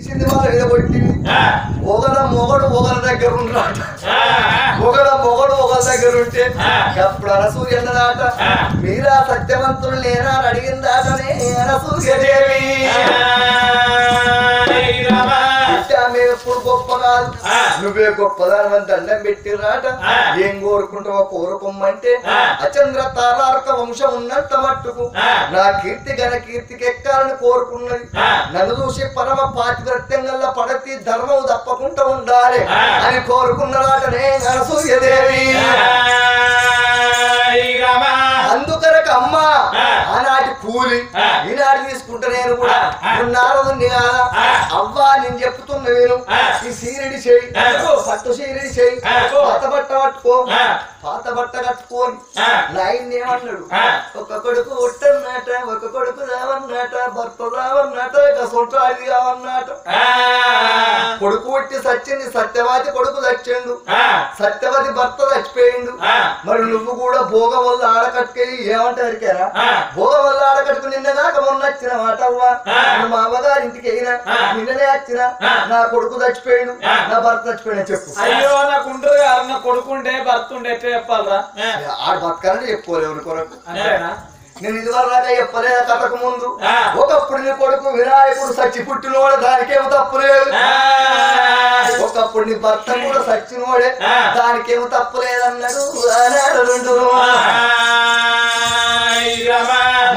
సింది వాళ్ళ మీద కొట్టింది మొగడు ఒకరి దగ్గర ఉన్నాట మొగడు ఒకరి దగ్గర ఉంటే అప్పుడు అనసూయ అన్నదాట మీరా సత్యవంతులు లేనా అని అడిగిందాటనే అనసూయదేవి ఎప్పుడు గొప్ప కాదు నువ్వే గొప్పదానని దండం పెట్టిరాట ఏం కోరుకుంటావో కోరుకోమంటే అచంద్ర తారార్క వంశం ఉన్నంత మట్టుకు నా కీర్తి ఘన కీర్తికి ఎక్కాలని కోరుకున్నది నన్ను చూసి పరమ పాతివ్రత్యంగా పడతి ధర్మం తప్పకుండా ఉండాలి అని కోరుకున్నదాటనే అనసూయదేవి అందుకనక అమ్మ ఆనాటి కూలి ఈనాటి తీసుకుంటా నేను కూడా నారదుని కాదా అవ్వా నేను చెప్తున్నా నేను ఈ సీరిడి చేయి పట్టు సీరిడి చేయి పాత బట్ట పట్టుకో పాత బట్ట కట్టుకోని నాయన్ని ఏమన్నాడు ఒక కొడుకు ఒట్టన్నట ఒక కొడుకు రావన్నట భర్త రావన్నట సొంత అది కావన్నట కొడుకు ఒట్టి సచ్చింది సత్యవాది కొడుకు చచ్చిండు సత్యవతి భర్త చచ్చిపోయిండు మరి నువ్వు కూడా భోగం వల్ల ఆడకట్టుకెళ్ళి ఏమంటారు కేరా భోగం వల్ల ఆడకట్టుకు నిన్నదాకా మొన్న వచ్చిన మాట అవ్వా మా అమ్మగారి ఇంటికి అయినా నిన్ననే వచ్చిన నా కొడుకు చచ్చిపోయిండు నా భర్త చచ్చిపోయినా చెప్పు అయ్యో నాకు ఉండదు గారు నా కొడుకుంటే భర్త ఉండే ఎట్లా చెప్పాలరా ఆడ బతకాలని చెప్పుకోలే ఎవరి కొరకు అంతేనా నేను ఇదివరదాకా చెప్పలేదు కథకు ముందు ఒకప్పుడు నీ కొడుకు వినాయకుడు సచ్చి పుట్టినోడే దానికేమో తప్పులేదు ఒకప్పుడు నీ భర్త కూడా సచ్చినోడే దానికేమో తప్పులేదన్నాడు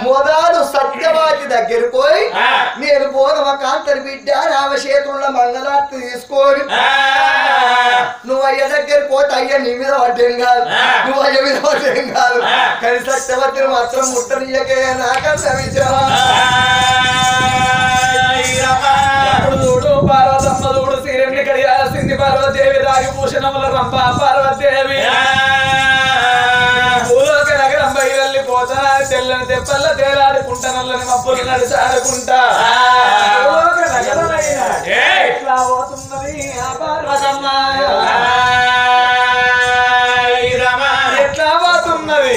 మొదలు సత్యవాది దగ్గరికి పోయి నేను బోధమ కాంతరి బిడ్డ రామశేతుల మంగళార్తి తీసుకొని నువ్వు అయ్య దగ్గరికి పోతే అయ్య నీ మీద పడ్డం కాదు నువ్వు అయ్య మీద పడ్డం కాదు కానీ సత్యవతిని మాత్రం ముట్టనియకే నాకన్నా చూడు పార్వతమ్మ చూడు సీరెండి కడియాల్సింది పార్వతీదేవి రాగిభూషణముల రంప పార్వతీదేవి భూలోక నగరం బయలుపోతా తెల్లని తెప్పల్ల తేలాడుకుంటా నల్లని మబ్బులు నడిచాడుకుంటా భూలోక నగరమైన ఎట్లా పోతున్నది ఆ పార్వతమ్మ ఎట్లా పోతున్నది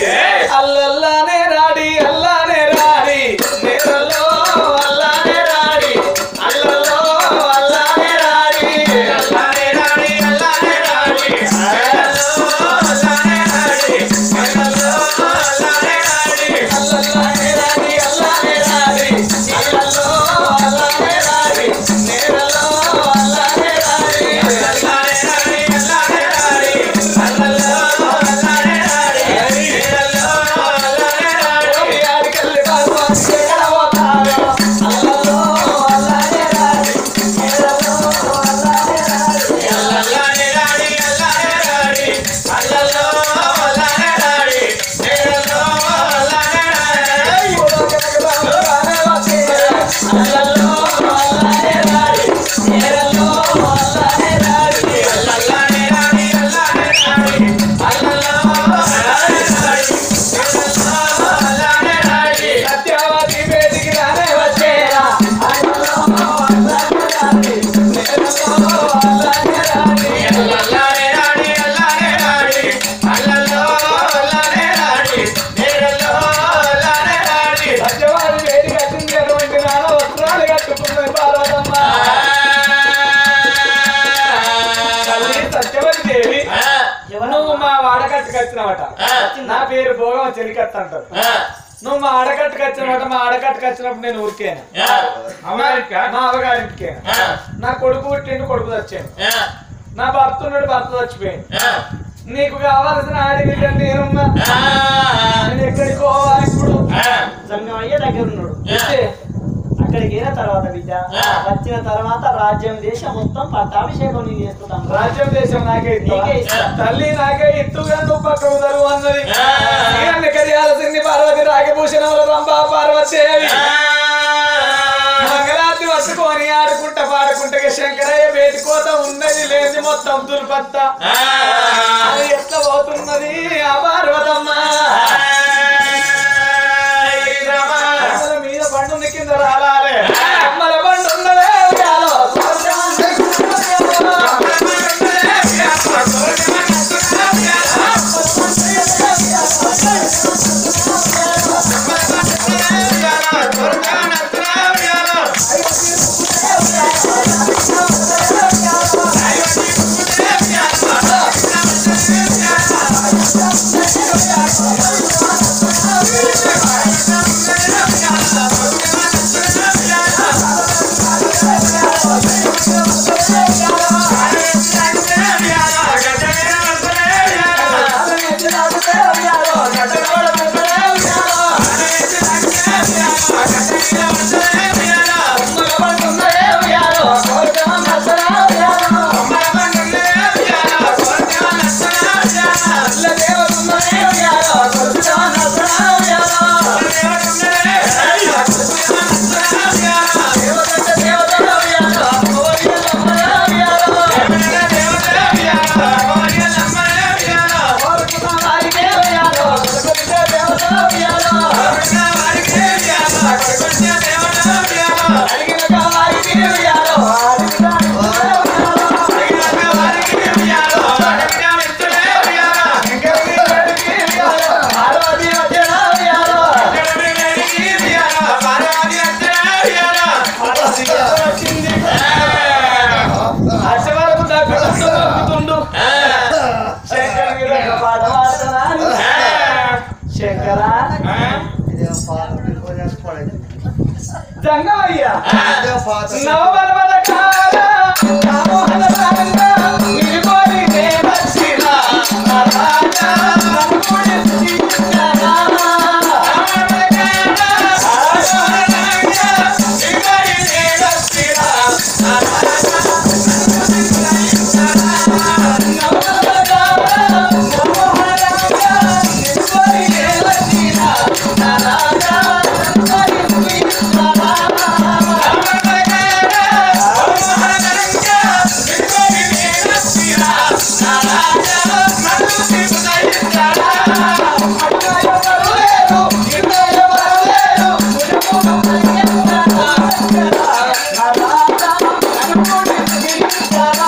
అల్లల్లానే రాడి అల్లానే రాడి నేరల్లో అల్లానే రాడి అల్లల్లో అల్లానే రాడి అల్లానే రాడి అల్లానే రాడి అల్లల్లో అల్లానే రాడి అల్లల్లో అల్లానే రాడి అల్లానే రాడి అల్లల్లో అల్లానే రాడి నేరల్లో అల్లానే రాడి అల్లానే రాడి అల్లానే రాడి అల్లల్లో నా పేరు భోగం చెలికత్త అంటారు నువ్వు మా ఆడకట్టుకు వచ్చినమాట మా ఆడకట్టుకు వచ్చినప్పుడు నేను ఊరికేనా మా అవ్వగారింటికేనా నా కొడుకు పుట్టిండు కొడుకు చచ్చాను నా భర్త ఉన్నాడు భర్త చచ్చిపోయాడు నీకు కావాల్సిన ఆడబిడ్డ నేనున్నా నేను ఎక్కడికి పోవాలి ఇప్పుడు జంగమయ్య దగ్గర ఉన్నాడు అక్కడికి వెళ్ళిన తర్వాత బిడ్డ వచ్చిన తర్వాత రాజ్యం దేశం మొత్తం పట్టాభిషేకం నేను చేసుకుంటాం రాజ్యం దేశం నాకే తల్లి నాకే ఇత్తుగా నువ్వు పక్కకు తరువు అన్నది కడియాల్సింది పార్వతి రాగభూషణముల రంభ పార్వతీదేవి మంగళార్తి పట్టుకొని ఆడుకుంటా పాడుకుంటా శంకరయ్య బేటి కోత ఉన్నది లేని మొత్తం తుల్పత్త అది ఎట్లా పోతున్నది ఆ పార్వతమ్మ మీద బండు కింద రాలే అమ్మల బండు ఉన్నదే సంగమయ్యా ఇదే పాత నవబలబల కాల నామోహన రాగంగా నిలిపోయి దేవశిల రాజా నమ్ముడి జీవితారా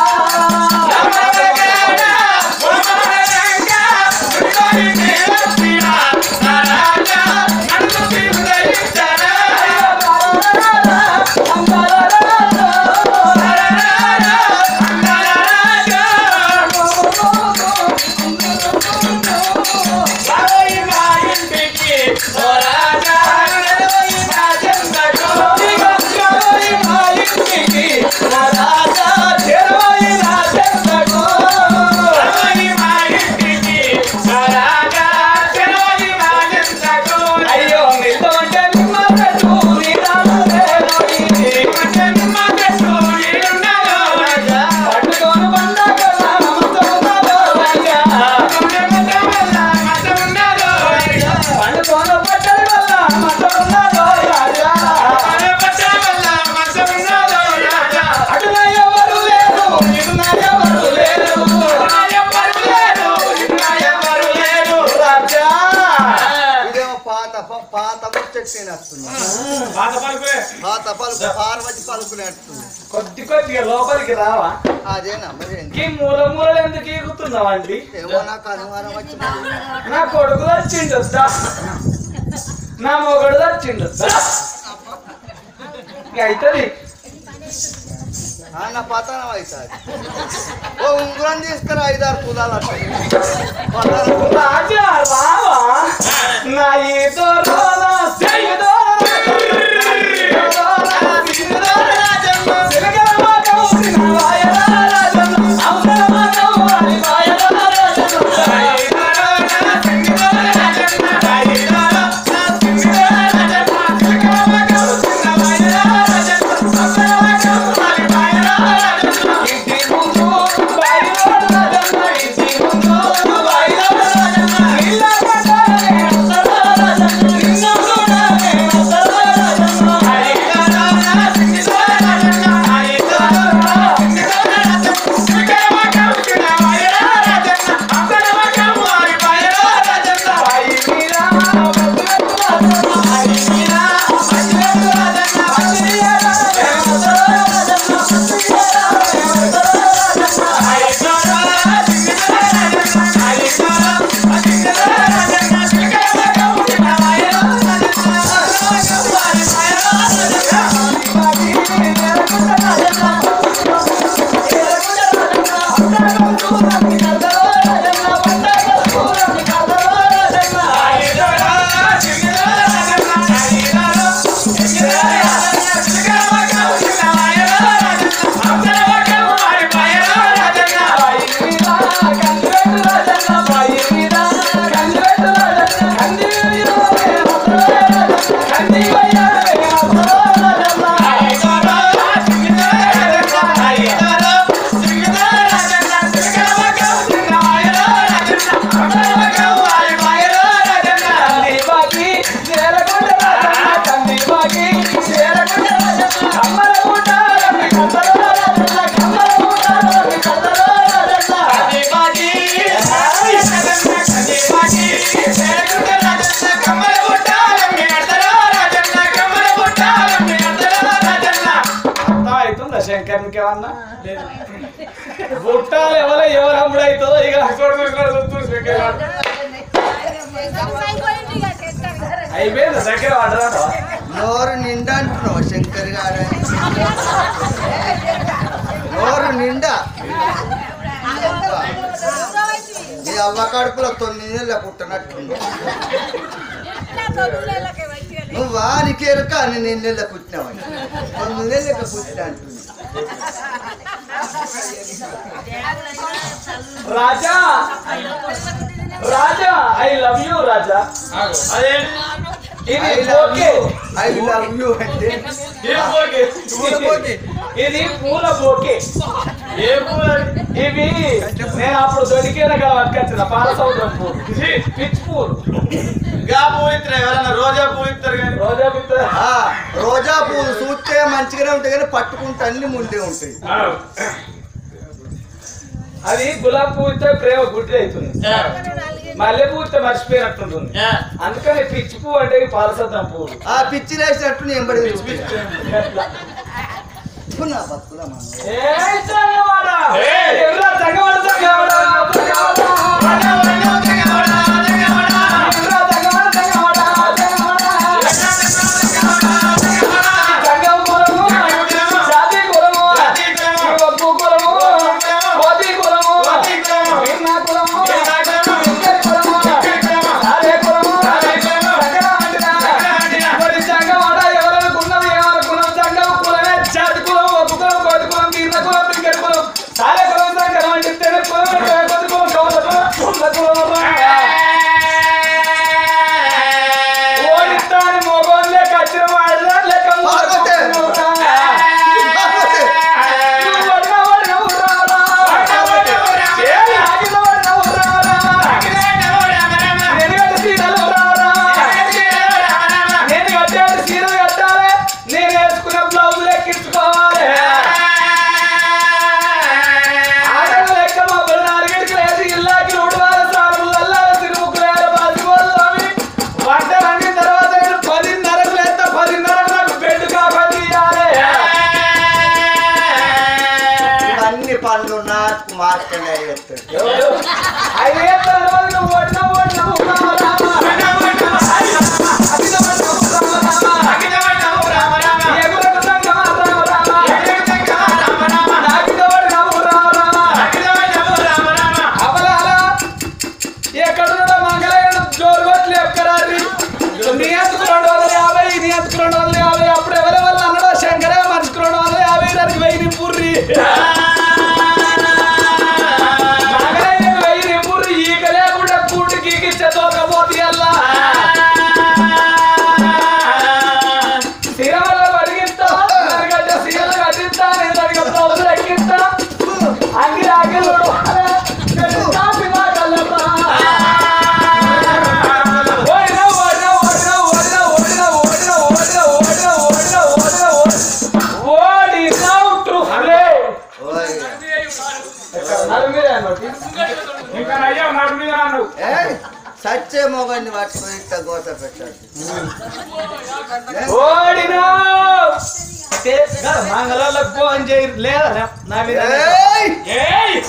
పార్వతి పలుకునేస్తుంది కొద్ది కొద్దిగా లోపలికి రావా అదేనా మరి ఈ మూల మూలలు ఎందుకు ఈగుతున్నావండి ఏమో నాకు అనుమానం వచ్చి నా కొడుకు వచ్చిండు నా మొగడు వచ్చిండు అవుతుంది నా పతనం అవుతుంది ఓ ఉంగురం తీసుకురా 5-6 తులాలు రాజా రావా నా ఈదో శంకర్నికి ఏమన్నా బుట్టాలు ఎవరు అమ్ముడైతుందో ఇక అయిపోయింది దగ్గర పడరా నోరు నిండా అంటున్నావు శంకర్ గారు నోరు నిండా ఈ అవ్వ కడుపులో 9 నెలలు పుట్టినట్టుంది నువ్వు వానికేరు కానీ నేను నెల పుట్టినావని 9 నెలలకు పుట్టినా అంటుంది. రాజా రాజా ఐ లవ్ యూ రాజా. అదే ఇది I love okay. you. I love you అంటే ఇది పూల బోకే. ఏ పూల ఇవి నేను అప్పుడు దొరికేన పట్టుకొచ్చిన పాలసముద్రం పూలు, పిచ్ పూలు. గా పూలు ఇస్తారు ఎవరన్నా రోజా పూలు ఇస్తారు కానీ రోజా పిత్త ఆ, రోజా పూలు చూస్తే మంచిగానే ఉంటాయి కానీ పట్టుకుంటే అన్ని ముందే ఉంటాయి. అది గులాబీ పూస్తే ప్రేమ గుడ్డి అవుతుంది, మల్లె పూస్తే మర్చిపోయినట్టుంటుంది. అందుకని పిచ్చి పువ్వు అంటే పాలసముద్రం పూలు. ఆ పిచ్చి వేసినట్టు నేను ఎంబడి ఎట్లా? నా బతుకులా మనం. ఏయ్ సంగవాడ! ఎవరా సంగవాడ, సంగవాడ, సంగవాడ! ఎవరా సంగవాడ, సంగవాడ, సంగవాడ! సంగం కులము, జాతి కులము, ఒగ్గు కులము, కోతి కులము, విన్న కులము, వింకర్ కులము, సారే కులము, సంగవాడ. మరి సంగవాడ ఎవరనుకున్నాం, ఏమనుకున్నాం? సంగం కులమే, జాతి కులం, ఒగ్గు కులం, కోతి కులం, విన్న కులం, వింకర్ కులం, సారే కులం, సంగం అంటే తెర కులం, కోతి కులం, కౌల కులం, కుల కులం. ఓడిస్తాను మొగోళ్ళే కచ్చిన వాడలా లెక్క పార్వతే! పార్వతే! నేను వేసుకున్న బ్లౌజ్ ఎక్కించుకోవాలి. ఆటలు లెక్క మబ్బులు 4 లేచి ఇల్లాకి ఉడవాలి, సారులల్లా తిరుగుకులేరు బాసిపోతామి. వంటలు అన్ని తర్వాత నేను 10:30కు లేస్తా, 10:30కు నాకు బెడ్ కాబట్టి ఇవ్వాలి. ఇవన్నీ పనులు నాకు మార్కండే చెప్తాడు. ఎవరు? ఆయన చేస్తాడు రోజు నువ్వు ఓడినా ఓడినా ఉన్నావా రామా? ఎగురకు సంగమా రామ రామ. నాకిదోడు నవ్వు రామ రామ. అవలాలా ఎక్కడున్నాడో మంగళయ్య జోరు కొట్లు ఎక్కడాది. నీ ఎందుకు 250, నీ ఎందుకు 250? అప్పుడు ఎవరెవరు అన్నాడో శంకరే మనిషికి 250, దానికి 1000 నింపుర్రి. మంగళయ్య 1000 నింపుర్రి. ఈక లేకుండా కూటి గీకిచ్చే తోకపోతే అల్లా సిరవల్ల అడిగిస్తా, నరగడ్డ సీరలు కట్టిస్తా, నేను అడిగ బ్లౌజులు ఎక్కిస్తా, అంగి ఆగిలు ఓయ్. ఇంకా అయ్యా నడు మీద నన్ను ఏయ్, సచ్చే మొగన్ని పట్టుకొని ఇట్లా గోత పెట్టాడు. ఓడినా మంగళాలకు ఫోన్ చేయ లేదా నా మీద ఏయ్!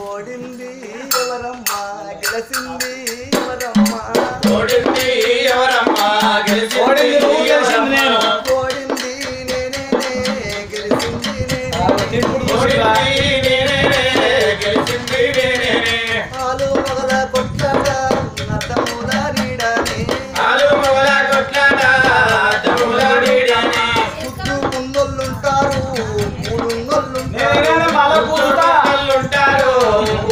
ఓడింది ఎవరమ్మా, గెలిచింది ఎవరమ్మా? ఓడింది ఎవరమ్మా గెలిచింది ఓడింది నువ్వు, గెలిచింది నేను. ఓడింది నేనేనే, గెలిచింది నేనే. ఓడింది నేనే గెలిచింది నేనే ఆలు మొగల కొట్టాడ నట్టముల నీడనే. ఆలు మొగల కొట్లాట తమ్ములాడిడానే చుట్టూ ముందొల్లుంటారు, మూడున్నొల్లుంటారు. నేనే మల పూసుతా. ఉంటారు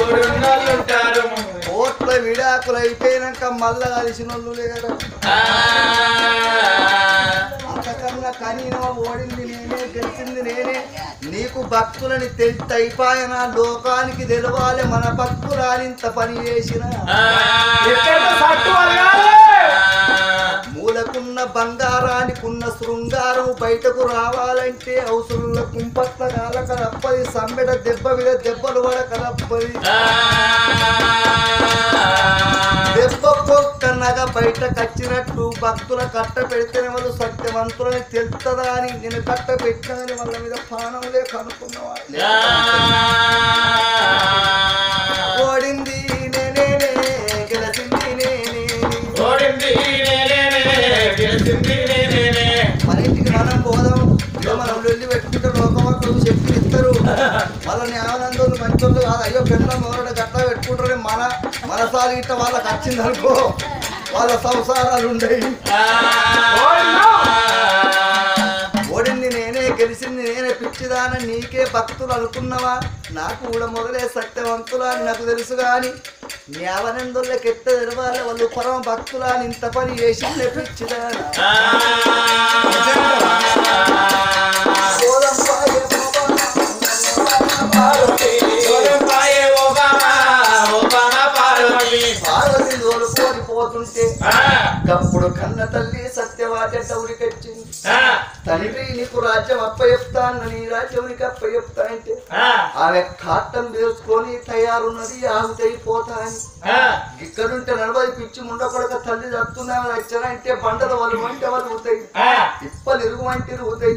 ఊరున్నోళ్ళుంటారు ఓట్ల విడాకులు అయిపోయినాక మళ్ళా కలిసిన వాళ్ళు లేరు. అంతకన్నా కనీనో ఓడింది నేనే, గెలిచింది నేనే. నీకు భక్తులని తెలిసి అయిపోయినా లోకానికి తెలవాలి మన భక్తురాలింత పని చేసిన. మూలకున్న బంగారానికున్న శృంగారం బయటకు రావాలంటే అవసరంలో కుంపట్ల కాలక తప్పది, సమ్మెడ దెబ్బ మీద దెబ్బలు పడక తప్పది. దెబ్బ పొక్క నగ బయట కచ్చినట్టు భక్తుల కట్ట పెడితేనే వాళ్ళు సత్యవంతులని తెలుస్తుందా అని నేను కట్ట పెట్టినని వాళ్ళ మీద పానం లేక అనుకున్నవాళ్ళు. ఓడింది నేనేనే, గెలిచింది నేనే. ఓడింది నేనే గెలిచింది నేనే మన ఇంటికి మనం పోదాం. ఇక మనం వెళ్ళి పెట్టుకుంటే లోకమక్కలు చెప్పి ఇస్తారు. వాళ్ళని ఆనందోళ్ళు మంచోళ్ళు కాదు. అయ్యో పెళ్ళ మొదట గట్లా పెట్టుకుంటారని మన మనసారి ఇట్ట వాళ్ళకి వచ్చింది అనుకో, వాళ్ళ సంసారాలు ఉండయి ఓడింది నేనే గెలిచింది నేనే పిచ్చిదాన నీకే భక్తులు అనుకున్నవా నాకు కూడా మొదలే సత్యవంతులా అని నాకు తెలుసు గాని న్యావనందులకి ఎట్ట తెరవాలి వాళ్ళు పరమ భక్తులా అని ఇంత పని చేసిందే పిచ్చిదాన పార్వతి దోలు కోరిపోతుంటే గప్పుడు కన్న తల్లి సత్యవాద ఉరికొచ్చింది తండ్రి నీకు రాజ్యం అప్పచెప్తాను నీ రాజ్యానికి అప్పచెప్తా అంటే ఆమె కాటం వేసుకొని తయారున్నది ఆగుతైపోతా అని ఇక్కడుంటే నడవది పిచ్చి ముండకొడక తల్లి చదువుతున్నామని వచ్చానంటే బండలు వాళ్ళు వంటి వలుగుతాయి ఇప్పలు ఇరుగు వంటి ఇరుగుతాయి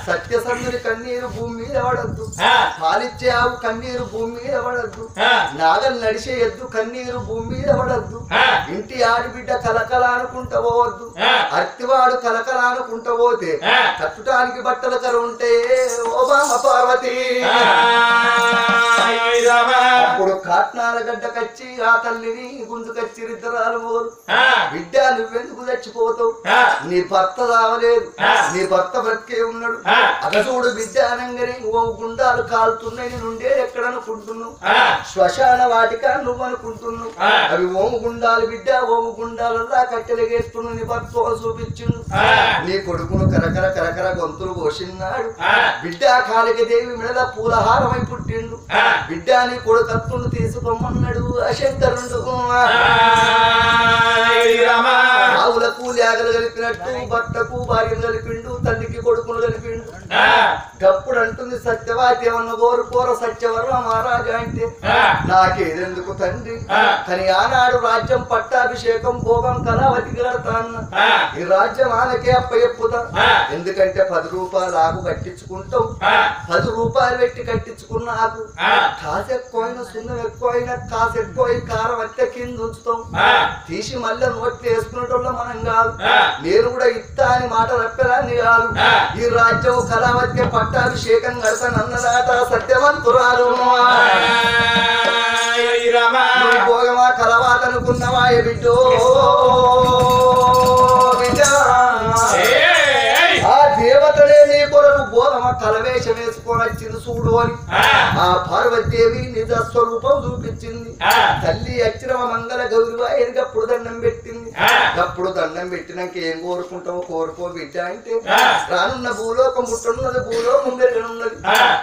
సత్యసంధుని కన్నీరు భూమి మీద పడద్దు పాలిచ్చే ఆవు కన్నీరు భూమి మీద పడద్దు నాగలు నడిచే ఎద్దు కన్నీరు భూమి మీద పడద్దు ఇంటి ఆడిబిడ్డ కలకల అనుకుంటా పోవద్దు అత్తివాడు కలకల అనుకుంటా పోతే కట్టుటానికి బట్టలు కరు ఉంటే ఓ బామ పార్వతి అప్పుడు కాట్నాల గడ్డకచ్చి ఆ తల్లిని గుంజుకచ్చి ఇద్దరాలు మోరు బిడ్డ నువ్వెందుకు చచ్చిపోతావు నీ భర్త రావలేదు నీ భర్త బ్రతికే ఉన్నాడు అగసూడు బిడ్డ అనగానే ఓ గుండాలు కాలుతున్నాయి నేను ఉండేది ఎక్కడ అనుకుంటున్నావు శ్మశాన వాటిక నువ్వు అనుకుంటున్నావు అవి ఓము గుండాలు బిడ్డ ఓము గుండాలల్లా కట్టెలగేస్తున్నావు నీ భర్త చూపించిండు నీ కొడుకును కరకర కరకర గొంతులు కోసిన్నాడు బిడ్డ కాళిక దేవి మెడల పూలహారమై పుట్టిండు బిడ్డ నీ కొడుకత్తును తీసుకోమన్నాడు అశంకరుడు ఆవులకు లేగలు కలిపినట్టు భర్తకు భార్యను కలిపిండు తల్లికి కొడుకును కలిపిండు గప్పుడు అంటుంది సత్యవాతి ఏమన్న కోరుకోర సత్యవర్మ మహారాజా అంటే నాకేదెందుకు తండ్రి కానీ ఆనాడు రాజ్యం పట్టాభిషేకం భోగం కళావతికి కడతాన్న ఈ రాజ్యం ఆమెకే అప్పచెప్పుతా ఎందుకంటే 10 రూపాయలు ఆకు కట్టించుకుంటాం 10 రూపాయలు పెట్టి కట్టించుకున్న ఆకు కాసు ఎక్కువైనా సున్నం ఎక్కువైనా కాసు ఎక్కువ కారం అత్తే కింద ఉంచుతాం తీసి మళ్ళీ నోట్లు వేసుకునేటోళ్ళ మనం కాదు నేను కూడా ఇస్తా అని మాట రప్పెదాన్ని కాదు ఈ రాజ్యం కళావతికి పట్టాభిషేకం కడతానన్నదాట సత్యవంతురాలు భోగమా కలవాత అనుకున్నవా బిడ్డో ఆ దేవతనే నీ కొరకు బోధమ కలవేషం వేసుకొని వచ్చింది చూడు అని ఆ పార్వతీదేవి నిజ స్వరూపం చూపించింది తల్లి అచ్చిరమ మంగళ గౌరవ అప్పుడు దండం పెట్టింది అప్పుడు దండం పెట్టినాక ఏం కోరుకుంటావో కోరుకో బిడ్డ అంటే రానున్న భూలోకం పుట్టున్నది భూలోకం పెరగనున్నది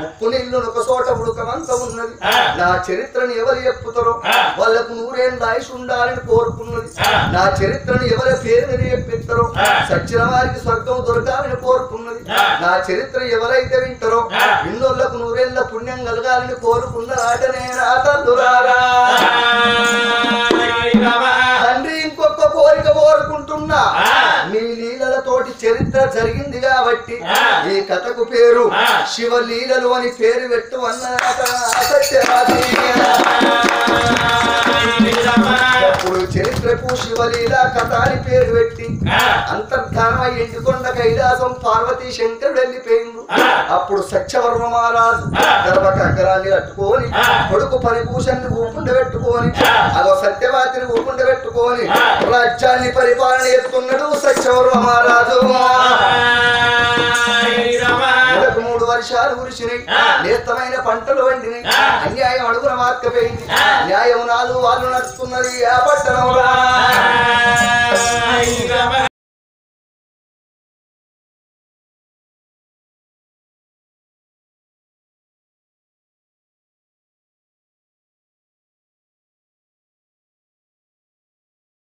ఉప్పు నీళ్లు ఒక చోట ఉడకమంతా ఉన్నది నా చరిత్రను ఎవరు చెప్పుతారో వాళ్ళకు 100 ఏళ్ళ ఆయుష్ ఉండాలని కోరుకున్నది నా చరిత్రను ఎవరి పేరు మీద చెప్పిస్తారో సచ్చిన వారికి స్వర్గం దొరకాలని కోరుకున్నది నా చరిత్ర ఎవరైతే వింటారో ఇన్నోళ్లకు 100 ఏళ్ళ పుణ్యం కలగాలని కోరుకున్న ఆటనే రాతలురారా తండ్రి ఇంకొక కోరిక కోరుకుంటున్నా నీ లీలలతోటి చరిత్ర జరిగింది కాబట్టి ఈ కథకు పేరు శివలీలలు అని పేరు పెట్టు అన్నమాట అప్పుడు చరిత్రకు శివలీల కథ అని పేరు పెట్టి అంతర్ధానమై ఎండుకొండ కైలాసం పార్వతీ శంకరుడు వెళ్ళిపోయిండు అప్పుడు సత్యవర్మ మహారాజు గర్భ కంకరాన్ని కట్టుకొని కొడుకు పరిభూషణ్ణి ఊపుండ పెట్టుకొని అదో సత్యవాతిని ఊపుండ పెట్టుకొని రాజ్యాన్ని పరిపాలన చేస్తున్నాడు సత్యవర్మ మహారాజు 3 వర్షాలు కురిసినాయి నేస్తమైన పంటలు వండినాయి అన్యాయం అడుగున మార్కపోయింది న్యాయం 4 వాళ్ళు నడుస్తున్నది ఆ పట్టణంలో